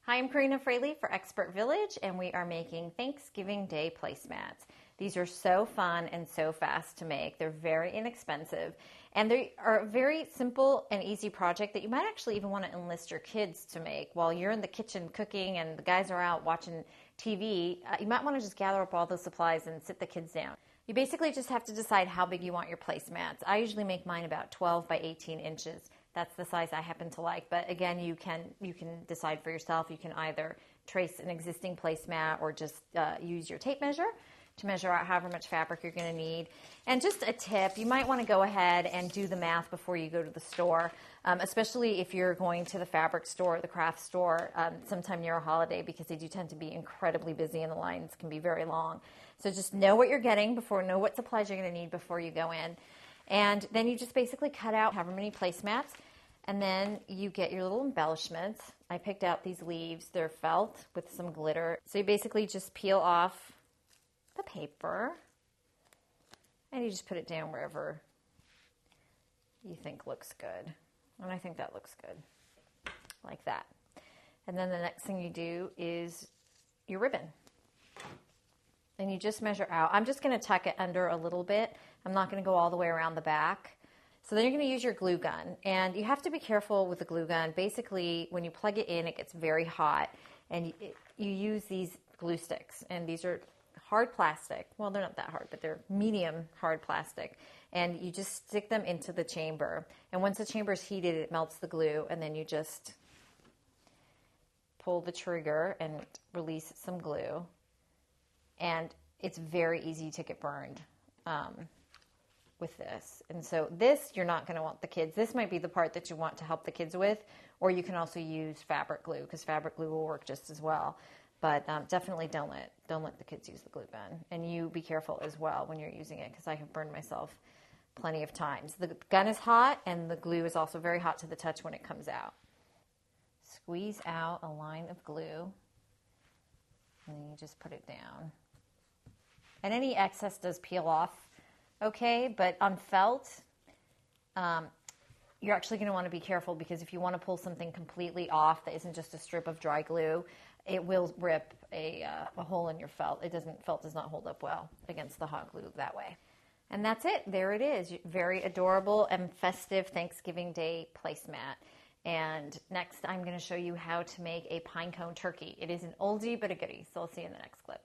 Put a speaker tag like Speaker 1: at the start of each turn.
Speaker 1: Hi, I'm Karina Fraley for Expert Village, and we are making Thanksgiving Day placemats. These are so fun and so fast to make. They're very inexpensive, and they are a very simple and easy project that you might actually even want to enlist your kids to make while you're in the kitchen cooking and the guys are out watching TV. You might want to just gather up all the supplies and sit the kids down. You basically just have to decide how big you want your placemats. I usually make mine about 12 by 18 inches. That's the size I happen to like. But again, you can decide for yourself. You can either trace an existing placemat or just use your tape measure to measure out however much fabric you're going to need. And just a tip, you might want to go ahead and do the math before you go to the store, especially if you're going to the fabric store or the craft store sometime near a holiday, because they do tend to be incredibly busy and the lines can be very long. So just know what you're getting know what supplies you're going to need before you go in. And then you just basically cut out however many placemats, and then you get your little embellishments. I picked out these leaves. They're felt with some glitter. So you basically just peel off the paper, and you just put it down wherever you think looks good. And I think that looks good, like that. And then the next thing you do is your ribbon. And you just measure out. I'm just going to tuck it under a little bit. I'm not going to go all the way around the back. So then you're going to use your glue gun. And you have to be careful with the glue gun. Basically, when you plug it in, it gets very hot. And you use these glue sticks. And these are hard plastic. Well, they're not that hard, but they're medium hard plastic. And you just stick them into the chamber. And once the chamber is heated, it melts the glue. And then you just pull the trigger and release some glue. And it's very easy to get burned with this. And so this, you're not going to want the kids. This might be the part that you want to help the kids with, or you can also use fabric glue, because fabric glue will work just as well. But definitely don't let the kids use the glue gun. And you be careful as well when you're using it, because I have burned myself plenty of times. The gun is hot, and the glue is also very hot to the touch when it comes out. Squeeze out a line of glue, and then you just put it down. And any excess does peel off okay, but on felt, you're actually going to want to be careful, because if you want to pull something completely off that isn't just a strip of dry glue, it will rip a hole in your felt. Felt does not hold up well against the hot glue that way. And that's it. There it is. Very adorable and festive Thanksgiving Day placemat. And next I'm going to show you how to make a pine cone turkey. It is an oldie but a goodie, so I'll see you in the next clip.